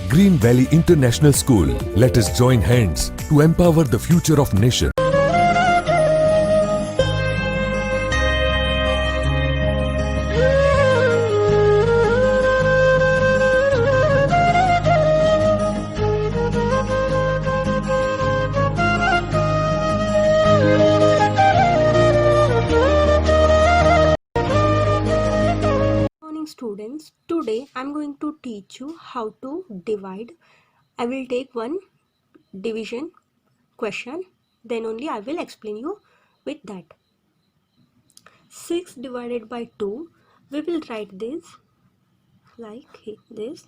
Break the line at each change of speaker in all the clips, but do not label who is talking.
Green Valley International School. Let us join hands to empower the future of nation.
Morning students, today I am going to teach you how to divide. I will take one division question, then only I will explain you with that. 6 divided by 2, we will write this like this.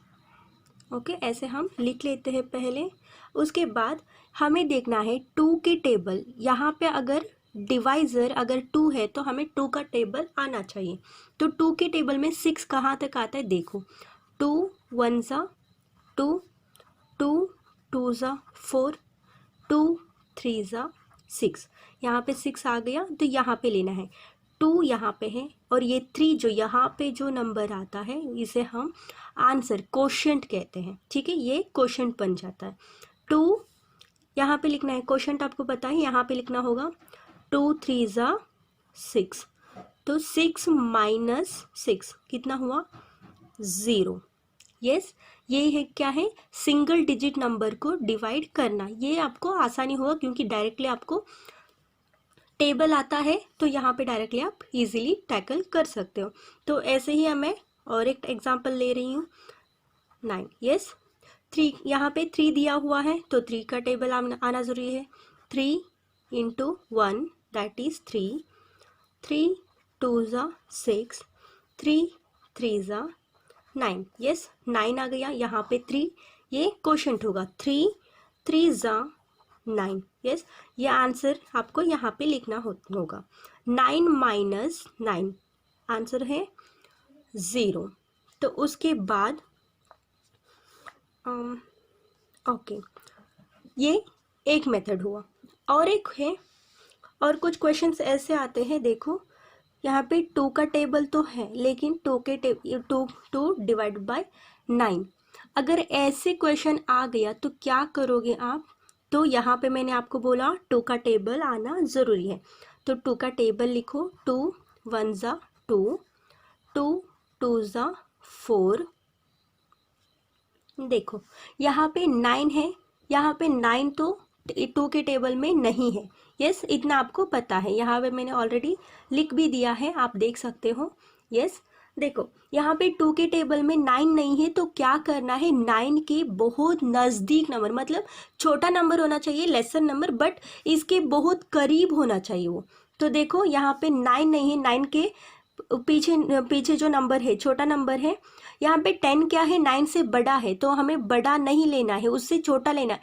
Okay ऐसे हम लिख लेते हैं पहले. उसके बाद हमें देखना है 2 के टेबल. यहाँ पे अगर डिवाइज़र अगर 2 है तो हमें 2 का टेबल आना चाहिए. तो 2 के टेबल में 6 कहाँ तक आता है देखो. 2 1 ज़ा 2, 2 2 ज़ा 4, 2 3 ज़ा 6. यहाँ पे 6 आ गया तो यहाँ पे लेना है. 2 यहाँ पे है और ये 3 जो यहाँ पे जो नंबर आता है इसे हम आंसर क्वोशंट कहते हैं. ठीक है, ये क्वोशंट बन जाता है. 2 यहाँ पे लिखना है. क्वोशंट आपको पता है यहाँ पे लिखना होगा 2 3 ज़ा 6. तो 6 माइनस 6 कितना हुआ 0. यस, ये है क्या है सिंगल डिजिट नंबर को डिवाइड करना. ये आपको आसानी होगा क्योंकि डायरेक्टली आपको टेबल आता है तो यहाँ पे डायरेक्टली आप इजीली टैकल कर सकते हो. तो ऐसे ही मैं और एक एग्जांपल ले रही हूँ 9. यस 3 यहाँ पे 3 दिया हुआ है तो 3 का टेबल आना ज़रूरी है. 3 इंटू 1 दैट इज़ 3, 3 2 ज़ा 6, 3 3 ज़ा 9. यस 9 आ गया. यहाँ पे 3 ये क्वोशंट होगा. 3 3 ज़ा 9. यस ये आंसर आपको यहाँ पे लिखना होगा. 9 माइनस 9 आंसर है 0. तो उसके बाद ओके ये एक मेथड हुआ. और एक है और कुछ क्वेश्चंस ऐसे आते हैं. देखो यहाँ पे 2 का टेबल तो है लेकिन 2 डिवाइड बाय 9. अगर ऐसे क्वेश्चन आ गया तो क्या करोगे आप. तो यहाँ पे मैंने आपको बोला 2 का टेबल आना ज़रूरी है. तो 2 का टेबल लिखो. 2 1 ज़ा 2, 2 2 ज़ा 4. देखो यहाँ पे 9 है. यहाँ पे 9 तो 2 के टेबल में नहीं है. यस इतना आपको पता है. यहाँ पे मैंने ऑलरेडी लिख भी दिया है, आप देख सकते हो. यस देखो यहाँ पे 2 के टेबल में 9 नहीं है तो क्या करना है 9 के बहुत नज़दीक नंबर मतलब छोटा नंबर होना चाहिए लेसन नंबर बट इसके बहुत करीब होना चाहिए वो. तो देखो यहाँ पे 9 नहीं है. 9 के पीछे जो नंबर है छोटा नंबर है. यहाँ पे 10 क्या है 9 से बड़ा है तो हमें बड़ा नहीं लेना है, उससे छोटा लेना है.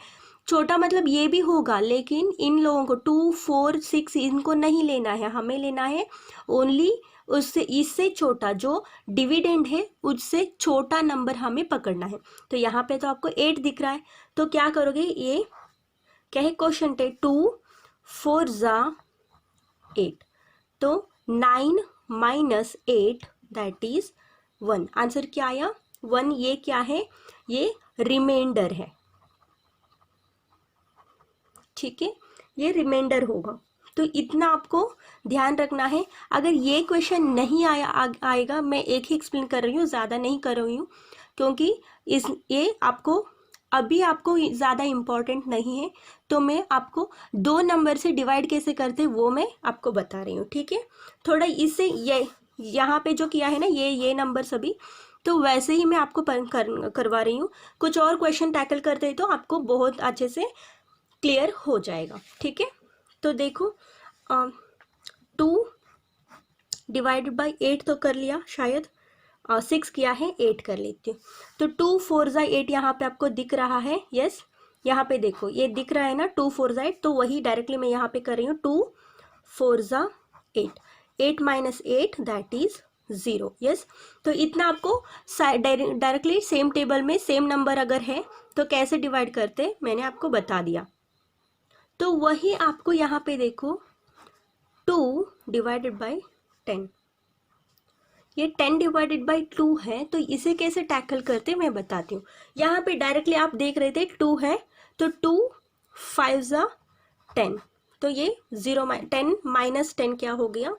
छोटा मतलब ये भी होगा लेकिन इन लोगों को 2 4 6 इनको नहीं लेना है. हमें लेना है ओनली उससे इससे छोटा जो डिविडेंड है उससे छोटा नंबर हमें पकड़ना है. तो यहाँ पे तो आपको 8 दिख रहा है तो क्या करोगे ये क्या है क्वोशंट है. 2 4 ज़ा 8. तो 9 माइनस 8 दैट इज 1. आंसर क्या आया 1. ये क्या है ये रिमाइंडर है. ठीक है ये रिमाइंडर होगा. तो इतना आपको ध्यान रखना है. अगर ये क्वेश्चन नहीं आएगा मैं एक ही एक्सप्लेन कर रही हूँ, ज़्यादा नहीं कर रही हूँ क्योंकि ये आपको अभी आपको ज़्यादा इम्पोर्टेंट नहीं है. तो मैं आपको 2 नंबर से डिवाइड कैसे करते वो मैं आपको बता रही हूँ. ठीक है थोड़ा इससे ये यहाँ पे जो किया है ना ये नंबर सभी तो वैसे ही मैं आपको करवा रही हूँ. कुछ और क्वेश्चन टैकल करते तो आपको बहुत अच्छे से क्लियर हो जाएगा. ठीक है तो देखो 2 डिवाइडेड बाई 8 तो कर लिया शायद. 6 किया है 8 कर लेती हूँ. तो 2 4 ज़ा 8 यहाँ पे आपको दिख रहा है. यस यहाँ पे देखो ये दिख रहा है ना 2 4 ज़ा 8. तो वही डायरेक्टली मैं यहाँ पे कर रही हूँ 2 4 ज़ा 8. 8 माइनस 8 दैट इज 0. यस तो इतना आपको डायरेक्टली सेम टेबल में सेम नंबर अगर है तो कैसे डिवाइड करते मैंने आपको बता दिया. तो वही आपको यहाँ पे देखो 2 डिवाइडेड बाय 10. ये 10 डिवाइडेड बाई 2 है, तो इसे कैसे टैकल करते मैं बताती हूँ। यहाँ पे डायरेक्टली आप देख रहे थे 2 है, तो 2 5 ज़ा 10, तो ये 0 10 माइनस 10 क्या हो गया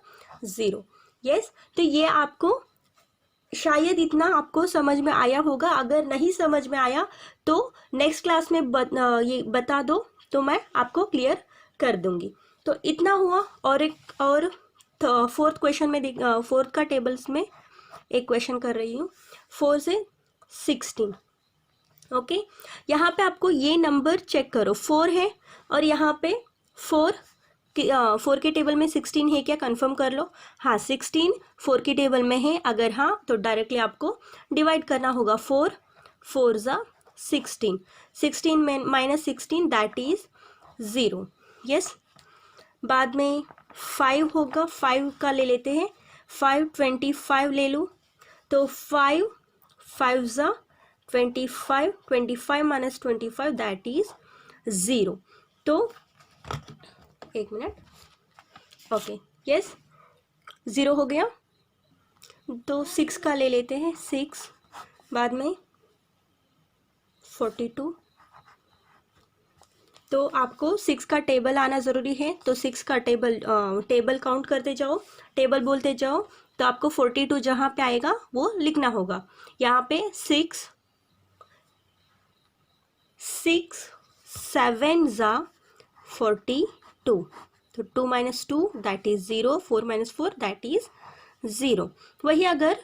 0। यस, तो ये आपको शायद इतना आपको समझ में आया होगा। अगर नहीं समझ में आया तो नेक्स्ट क्लास में ये बता दो तो मैं आपको क्लियर कर दूंगी। तो इतना हुआ। और एक और फोर्थ क्वेश्चन में फोर्थ का टेबल्स में एक क्वेश्चन कर रही हूँ, 4 से 16। ओके, यहाँ पे आपको ये नंबर चेक करो, 4 है और यहाँ पे 4 के टेबल में 16 है क्या, कंफर्म कर लो। हाँ, 16 4 के टेबल में है। अगर हाँ तो डायरेक्टली आपको डिवाइड करना होगा, 4 4 ज़ा 16, 16 में माइनस 16 दैट इज 0। यस, बाद में 5 होगा, 5 का ले लेते हैं, 5 25 ले लूँ तो 5 5 ज़ा 25, 25 माइनस 25 दैट इज 0। तो एक मिनट, ओके, यस 0 हो गया। तो 6 का ले लेते हैं, 6 बाद में 42। तो आपको 6 का टेबल आना ज़रूरी है, तो 6 का टेबल काउंट करते जाओ, टेबल बोलते जाओ, तो आपको 42 जहाँ पे आएगा वो लिखना होगा। यहाँ पे 6 7 ज़ा 42, तो 2 minus 2 that is 0, 4 minus 4 that is 0। वही अगर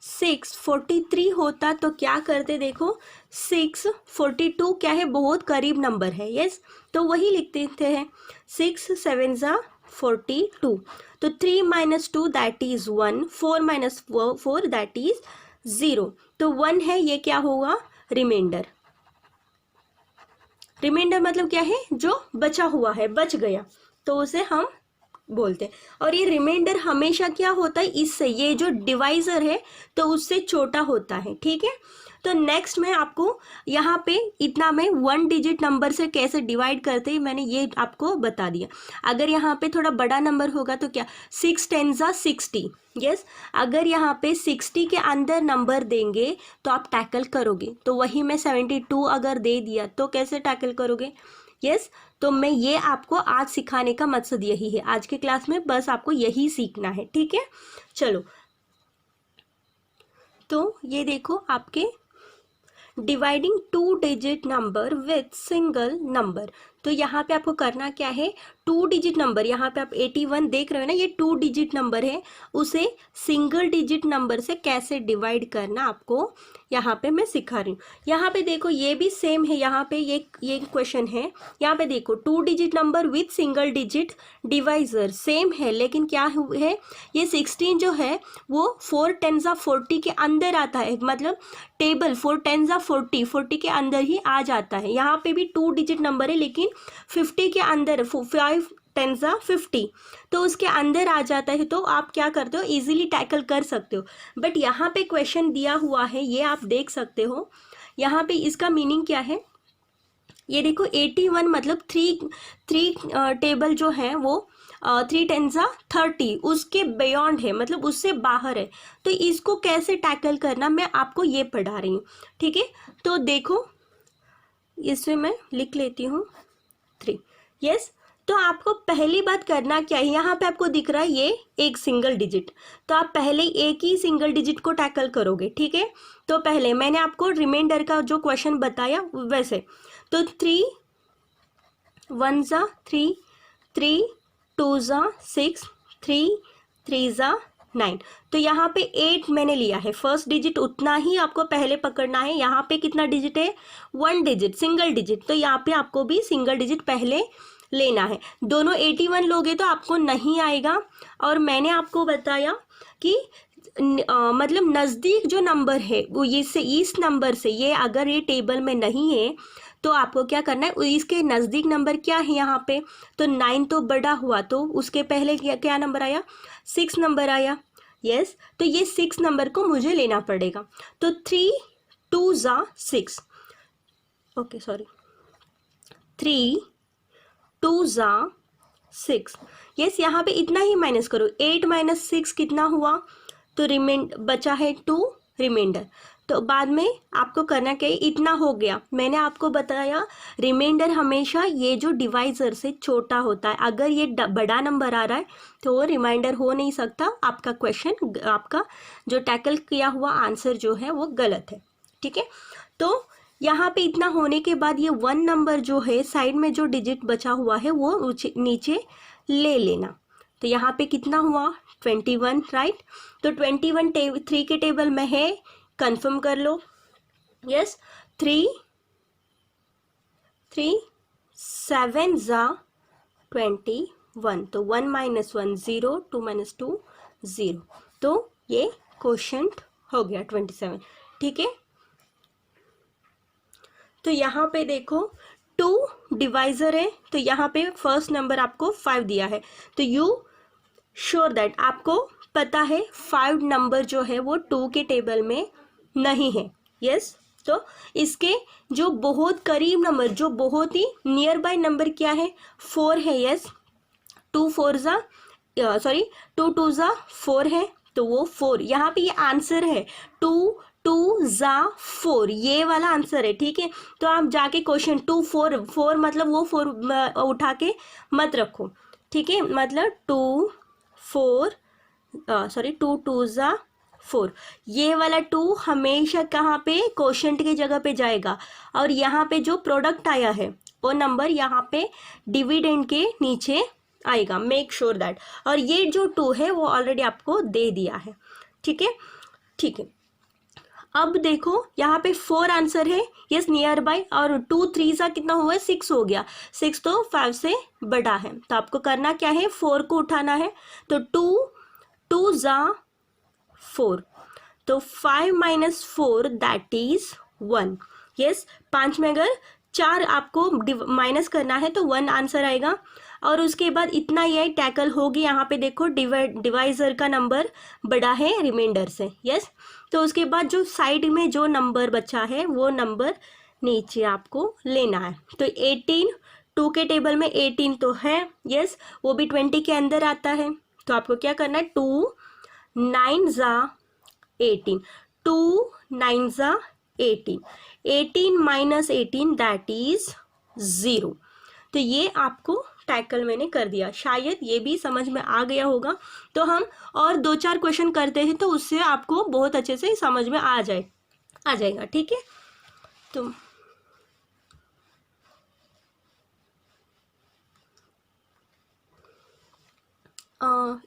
643 होता तो क्या करते, देखो 642 क्या है, बहुत करीब नंबर है। यस, तो वही लिख देते हैं, 6 7 ज़ा 42, तो 3 minus 2 that is 1, 4 minus 4 that is 0। तो 1 है, ये क्या होगा, रिमाइंडर। रिमाइंडर मतलब क्या है, जो बचा हुआ है, बच गया, तो उसे हम बोलते हैं। और ये रिमाइंडर हमेशा क्या होता है, इससे ये जो डिवाइजर है तो उससे छोटा होता है। ठीक है, तो नेक्स्ट में आपको यहाँ पे इतना में 1 डिजिट नंबर से कैसे डिवाइड करते हैं मैंने ये आपको बता दिया। अगर यहाँ पे थोड़ा बड़ा नंबर होगा तो क्या, 6 10 ज़ा 60। यस, अगर यहाँ पे 60 के अंदर नंबर देंगे तो आप टैकल करोगे, तो वही मैं 72 अगर दे दिया तो कैसे टैकल करोगे। यस, तो मैं ये आपको आज सिखाने का मकसद यही है, आज के क्लास में बस आपको यही सीखना है। ठीक है, चलो, तो ये देखो आपके dividing 2 digit number with single number. तो यहाँ पे आपको करना क्या है, 2 डिजिट नंबर, यहाँ पे आप 81 देख रहे हो ना, ये 2 डिजिट नंबर है, उसे सिंगल डिजिट नंबर से कैसे डिवाइड करना आपको यहाँ पे मैं सिखा रही हूँ। यहाँ पे देखो ये भी सेम है, यहाँ पे ये क्वेश्चन है, यहाँ पे देखो 2 digit number with single digit divisor same है, लेकिन क्या है, ये 16 जो है वो 4 10 ज़ा 40 के अंदर आता है, मतलब टेबल 4 10 ज़ा 40 के अंदर ही आ जाता है। यहाँ पे भी 2 डिजिट नंबर है लेकिन 50 के अंदर, 5 10 ज़ा 50, तो उसके अंदर आ जाता है, तो आप क्या करते हो, इजीली टैकल कर सकते हो। बट यहाँ पे क्वेश्चन दिया हुआ है, ये आप देख सकते हो, यहाँ पे इसका मीनिंग क्या है, ये देखो 81 मतलब 3 टेबल जो है वो 3 10 ज़ा 30 उसके बियॉन्ड है, मतलब उससे बाहर है, तो इसको कैसे टैकल करना मैं आपको ये पढ़ा रही हूँ। ठीक है, तो देखो इसमें मैं लिख लेती हूँ 3। यस, तो आपको पहली बात करना क्या है, यहाँ पे आपको दिख रहा है ये एक सिंगल डिजिट, तो आप पहले एक ही सिंगल डिजिट को टैकल करोगे। ठीक है, तो पहले मैंने आपको रिमाइंडर का जो क्वेश्चन बताया वैसे, तो 3 1 ज़ा 3, 3 2 ज़ा 6, 3 3 ज़ा 9, तो यहाँ पे 8 मैंने लिया है, फर्स्ट डिजिट उतना ही आपको पहले पकड़ना है। यहाँ पे कितना डिजिट है, 1 डिजिट, सिंगल डिजिट, तो यहाँ पे आपको भी सिंगल डिजिट पहले लेना है। दोनों 81 लोगे तो आपको नहीं आएगा, और मैंने आपको बताया कि मतलब नज़दीक जो नंबर है वो ये से इस नंबर से, ये अगर ये टेबल में नहीं है तो आपको क्या करना है, इसके नज़दीक नंबर क्या है यहाँ पे, तो 9 तो बड़ा हुआ, तो उसके पहले क्या नंबर आया, 6 नंबर आया। यस, तो ये 6 नंबर को मुझे लेना पड़ेगा, तो 3 2 ज़ा 6, ओके सॉरी, 3 2 ज़ा 6। यस, यहाँ पे इतना ही माइनस करो, 8 माइनस 6 कितना हुआ, तो बचा है 2 रिमाइंडर। तो बाद में आपको करना क्या है, इतना हो गया। मैंने आपको बताया रिमाइंडर हमेशा ये जो डिवाइजर से छोटा होता है, अगर ये बड़ा नंबर आ रहा है तो वो रिमाइंडर हो नहीं सकता। आपका क्वेश्चन, आपका जो टैकल किया हुआ आंसर जो है वो गलत है, ठीक है। तो यहाँ पे इतना होने के बाद ये 1 नंबर जो है साइड में जो डिजिट बचा हुआ है वो नीचे ले लेना। तो यहाँ पे कितना हुआ, 21, राइट। तो 21 3 के टेबल में है, कंफर्म कर लो। यस, 3 7 जा 21, तो 1 माइनस 1 0, 2 माइनस 2 0, तो ये क्वोशंट हो गया 27, ठीक है। तो यहाँ पे देखो 2 डिवाइजर है, तो यहाँ पे फर्स्ट नंबर आपको 5 दिया है, तो यू श्योर दैट आपको पता है 5 नंबर जो है वो 2 के टेबल में नहीं है। यस, तो इसके जो बहुत करीब नंबर, जो बहुत ही नियर बाय नंबर क्या है, 4 है। यस, 2 2 जा 4 है, तो वो 4, यहाँ पे ये आंसर है, 2 2 जा 4, ये वाला आंसर है, ठीक है। तो आप जाके क्वेश्चन 2 4 मतलब वो 4 उठा के मत रखो, ठीक है। मतलब 2 2 जा 4, ये वाला 2 हमेशा कहाँ पे, क्वोशंट की जगह पे जाएगा, और यहाँ पे जो प्रोडक्ट आया है वो नंबर यहाँ पे डिविडेंड के नीचे आएगा, मेक श्योर दैट। और ये जो 2 है वो ऑलरेडी आपको दे दिया है, ठीक है, ठीक है। अब देखो यहाँ पे 4 आंसर है, यस, नियर बाय, और 2 3 सा कितना हुआ है, 6 हो गया, 6 तो 5 से बड़ा है, तो आपको करना क्या है, 4 को उठाना है, तो 2 जा 4, तो 5 माइनस 4 दैट इज 1। यस, 5 में अगर 4 आपको माइनस करना है तो 1 आंसर आएगा, और उसके बाद इतना ही टैकल होगी। यहाँ पे देखो डिवाइजर का नंबर बड़ा है रिमाइंडर से। यस, तो उसके बाद जो साइड में जो नंबर बचा है वो नंबर नीचे आपको लेना है। तो 18 2 के टेबल में 18 तो है, यस, वो भी 20 के अंदर आता है, तो आपको क्या करना है, 2 9 जा 18, 2 9 जा 18, 18 माइनस 18 दैट इज 0। तो ये आपको टैकल मैंने कर दिया, शायद ये भी समझ में आ गया होगा। तो हम और 2-4 क्वेश्चन करते हैं तो उससे आपको बहुत अच्छे से समझ में आ जाएगा, ठीक है। तो uh,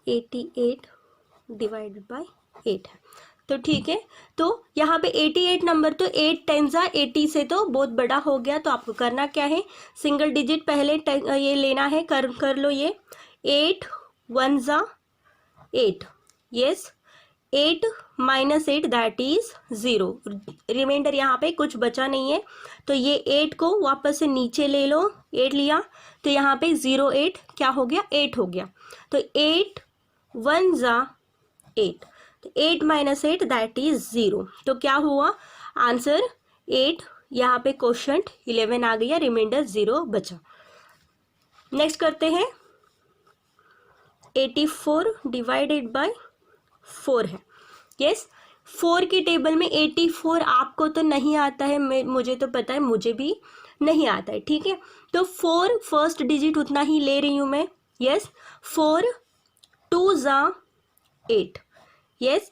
88 डिवाइडेड बाय 8 है, तो ठीक है। तो यहाँ पे 88 नंबर, तो 8 10 जा 80 से तो बहुत बड़ा हो गया, तो आपको करना क्या है, सिंगल डिजिट पहले ये लेना है, कर लो ये, 8 1 जा 8, yes, 8 minus 8 that is 0, reminder यहाँ पे कुछ बचा नहीं है, तो ये 8 को वापस से नीचे ले लो, 8 लिया, तो यहाँ पे 0 8 क्या हो गया, 8 हो गया, तो 8 1 जा 8, तो 8 माइनस 8 दैट इज 0, तो क्या हुआ आंसर 8, यहाँ पे क्वोशंट 11 आ गया, रिमाइंडर 0 बचा। नेक्स्ट करते हैं, 84 डिवाइडेड बाय 4 है। यस, 4 की टेबल में 84 आपको तो नहीं आता है, मुझे तो पता है, मुझे भी नहीं आता है, ठीक है। तो 4 फर्स्ट डिजिट उतना ही ले रही हूँ मैं। यस, 4 2 जा 8, यस,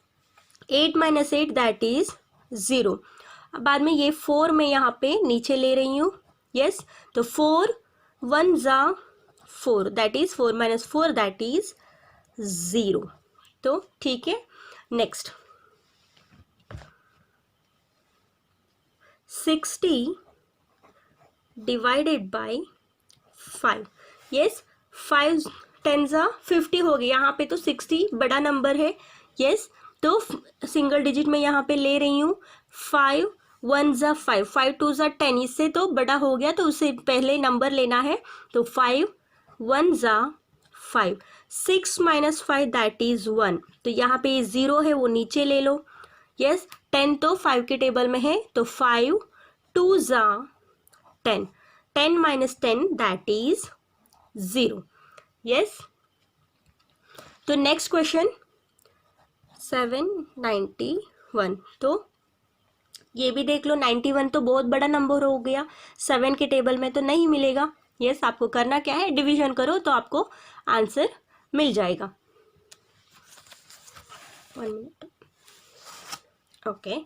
8 माइनस 8 दैट इज 0। बाद में ये 4 मैं यहाँ पे नीचे ले रही हूँ। यस, तो 4 1 जा 4 that is 4 minus 4 that is 0, तो ठीक है। Next 60 divided by 5। यस, 5 10 जा 50 हो गया, यहाँ पे तो 60 बड़ा नंबर है। यस, तो सिंगल डिजिट में यहाँ पे ले रही हूँ, 5 1 जा 5, 5 2 जा 10, इससे तो बड़ा हो गया, तो उससे पहले नंबर लेना है, तो 5 1 जा 5, 6 माइनस 5 दैट इज 1, तो यहाँ पे 0 है वो नीचे ले लो। यस, 10 तो 5 के टेबल में है, तो 5 2 जा 10, 10 minus 10 that is 0. Yes. तो नेक्स्ट क्वेश्चन 791, तो ये भी देख लो 91 तो बहुत बड़ा नंबर हो गया, 7 के टेबल में तो नहीं मिलेगा। यस, आपको करना क्या है, डिवीजन करो तो आपको आंसर मिल जाएगा। 1 मिनट। ओके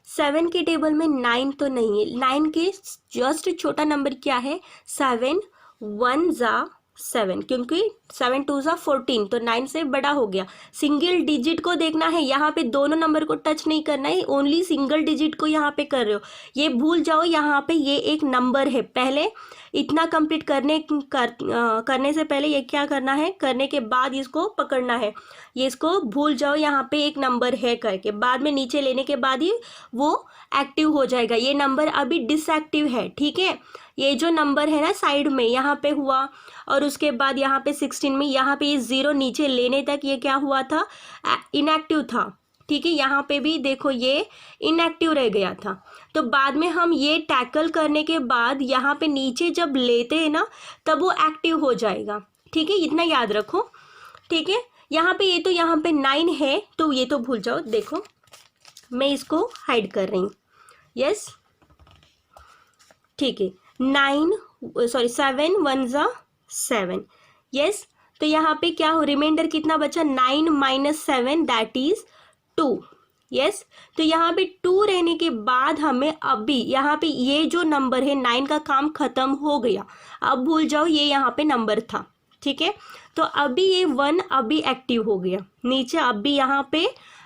7 के टेबल में 9 तो नहीं है, 9 के जस्ट छोटा नंबर क्या है, 7 1 जा 7, क्योंकि 7 2 जा 14, तो 9 से बड़ा हो गया। सिंगल डिजिट को देखना है, यहाँ पे दोनों नंबर को टच नहीं करना है, ओनली सिंगल डिजिट को यहाँ पे कर रहे हो। ये भूल जाओ, यहाँ पे ये एक नंबर है, पहले इतना कंप्लीट करने से पहले ये क्या करना है, करने के बाद इसको पकड़ना है। ये इसको भूल जाओ, यहाँ पे एक नंबर है करके, बाद में नीचे लेने के बाद ही वो एक्टिव हो जाएगा। ये नंबर अभी डिसएक्टिव है, ठीक है। ये जो नंबर है ना साइड में, यहाँ पे हुआ, और उसके बाद यहाँ पे 16 में, यहाँ पे ये 0 नीचे लेने तक ये क्या हुआ था, इनएक्टिव था, ठीक है। यहाँ पे भी देखो ये इनएक्टिव रह गया था। तो बाद में हम ये टैकल करने के बाद यहाँ पे नीचे जब लेते हैं ना, तब वो एक्टिव हो जाएगा, ठीक है। इतना याद रखो, ठीक है। यहाँ पे ये तो यहाँ पे 9 है, तो ये तो भूल जाओ। देखो मैं इसको हाइड कर रही हूँ। यस, ठीक है। 7 1 जा 7। यस, तो यहाँ पे क्या हो, रिमाइंडर कितना बचा, 9 माइनस 7 दैट इज 2। यस, तो यहाँ पे 2 रहने के बाद हमें अभी यहाँ पे ये जो नंबर है 9 का काम खत्म हो गया। अब भूल जाओ ये यहाँ पे नंबर था, ठीक है। तो अभी ये 1 अभी एक्टिव हो गया, नीचे अभी यहाँ पे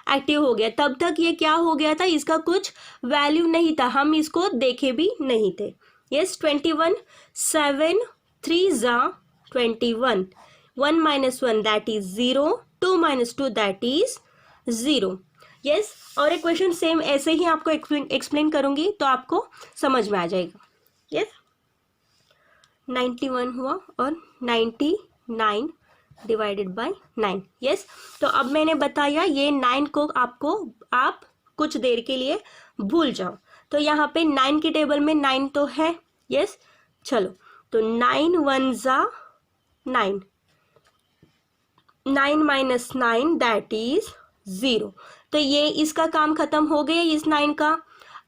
एक्टिव हो गया। तब तक ये क्या हो गया था, इसका कुछ वैल्यू नहीं था, हम इसको देखे भी नहीं थे। यस, 21 7 3 जा 21, 1 minus 1 that is 0, 2 minus 2 that is 0। Yes, और एक क्वेश्चन सेम ऐसे ही आपको एक्सप्लेन करूंगी तो आपको समझ में आ जाएगा। यस, 91 हुआ और 99 डिवाइडेड बाय 9। यस, तो अब मैंने बताया ये 9 को आप कुछ देर के लिए भूल जाओ। तो यहाँ पे 9 के टेबल में 9 तो है। यस, चलो, तो 9 1 जा 9, 9 माइनस 9 दैट इज 0। तो ये इसका काम खत्म हो गया इस 9 का।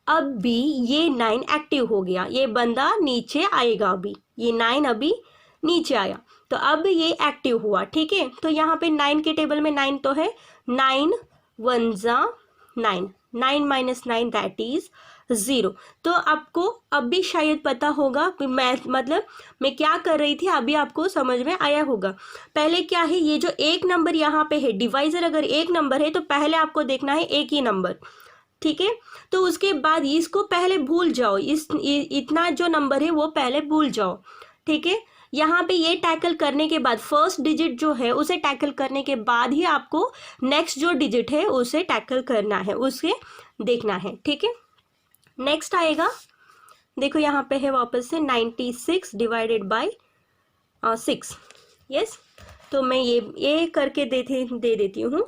अब भी ये 9 एक्टिव हो गया, ये बंदा नीचे आएगा, अभी ये 9 अभी नीचे आया, तो अब ये एक्टिव हुआ, ठीक है। तो यहाँ पे 9 के टेबल में 9 तो है, 9 1 जा 9, 9 माइनस 9 दैट इज 0। तो आपको अब भी शायद पता होगा मैं क्या कर रही थी, अभी आपको समझ में आया होगा। पहले क्या है, ये जो एक नंबर यहाँ पे है, डिवाइजर अगर एक नंबर है तो पहले आपको देखना है एक ही नंबर, ठीक है। तो उसके बाद इसको पहले भूल जाओ, इतना जो नंबर है वो पहले भूल जाओ, ठीक है। यहाँ पे ये टैकल करने के बाद फर्स्ट डिजिट जो है उसे टैकल करने के बाद ही आपको नेक्स्ट जो डिजिट है उसे टैकल करना है, उसे देखना है, ठीक है। नेक्स्ट आएगा, देखो यहाँ पे है वापस से 96 डिवाइडेड बाय 6। यस, तो मैं ये करके दे देती हूँ।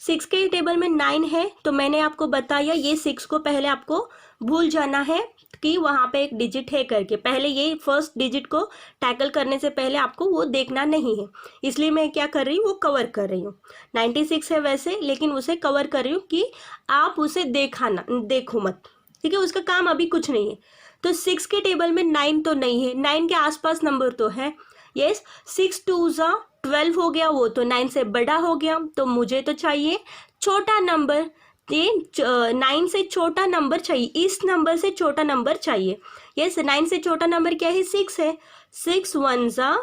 6 के टेबल में 9 है, तो मैंने आपको बताया ये 6 को पहले आपको भूल जाना है कि वहाँ पे एक डिजिट है करके, पहले ये फर्स्ट डिजिट को टैकल करने से पहले आपको वो देखना नहीं है, इसलिए मैं क्या कर रही हूँ, वो कवर कर रही हूँ। 96 है वैसे, लेकिन उसे कवर कर रही हूँ कि आप उसे देखो मत, ठीक है, उसका काम अभी कुछ नहीं है। तो 6 के टेबल में 9 तो नहीं है, 9 के आसपास नंबर तो है। यस, 6 2 जा 12 हो गया, वो तो 9 से बड़ा हो गया, तो मुझे तो चाहिए छोटा नंबर, 9 से छोटा नंबर चाहिए, इस नंबर से छोटा नंबर चाहिए। यस, 9 से छोटा नंबर क्या है, 6 है। 6 1 जा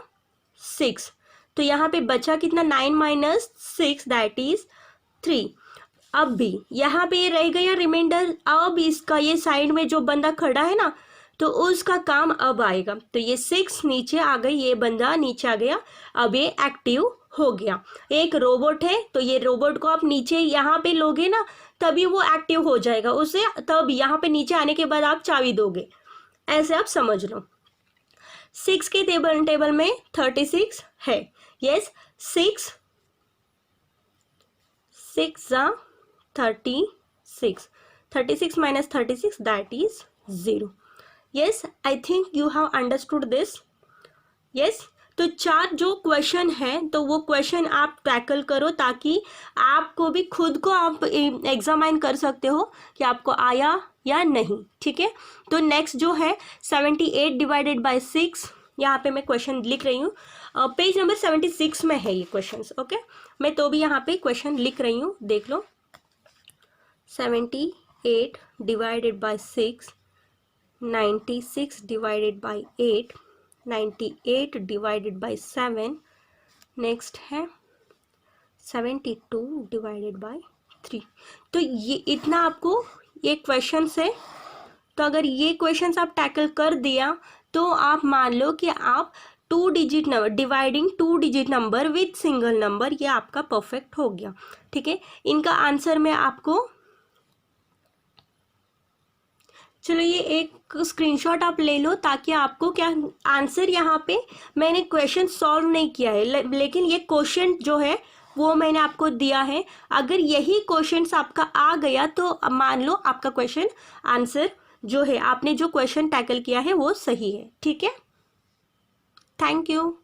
6, तो यहाँ पे बचा कितना, 9 माइनस 6 दैट इज 3। अब भी यहाँ पे ये रह गया रिमाइंडर, अब इसका ये साइड में जो बंदा खड़ा है ना, तो उसका काम अब आएगा। तो ये 6 नीचे आ गई, ये बंदा नीचे आ गया, अब ये एक्टिव हो गया। एक रोबोट है, तो ये रोबोट को आप नीचे यहाँ पे लोगे ना, तभी वो एक्टिव हो जाएगा, उसे तब यहाँ पे नीचे आने के बाद आप चाबी दोगे, ऐसे आप समझ लो। 6 के टेबल में 36 है। यस, 6 जा 36, 36 minus 36, that is 0. Yes, I think you have understood this. Yes, तो 4 जो क्वेश्चन है तो वो क्वेश्चन आप टैकल करो ताकि आपको भी खुद को आप एग्जामाइन कर सकते हो कि आपको आया या नहीं. ठीक है, तो नेक्स्ट जो है 78 डिवाइडेड बाय 6, यहाँ पे मैं क्वेश्चन लिख रही हूँ. पेज नंबर 76 में है ये क्वेश्चंस. ओके, मैं तो भी यहाँ पे क्वेश्चन लिख रही हूँ, देख लो. 78 divided by 6, 96 divided by 8, 98 divided by 7, next है 72 डिवाइडेड बाय 3. तो ये इतना आपको ये क्वेश्चंस है. तो अगर ये क्वेश्चंस आप टैकल कर दिया तो आप मान लो कि आप 2 digit number, dividing 2 digit number with single number, ये आपका परफेक्ट हो गया. ठीक है, इनका आंसर मैं आपको, चलो ये एक स्क्रीनशॉट आप ले लो ताकि आपको क्या आंसर, यहाँ पे मैंने क्वेश्चन सॉल्व नहीं किया है लेकिन ये क्वेश्चन जो है वो मैंने आपको दिया है. अगर यही क्वेश्चंस आपका आ गया तो मान लो आपका क्वेश्चन आंसर जो है, आपने जो क्वेश्चन टैकल किया है वो सही है. ठीक है, थैंक यू.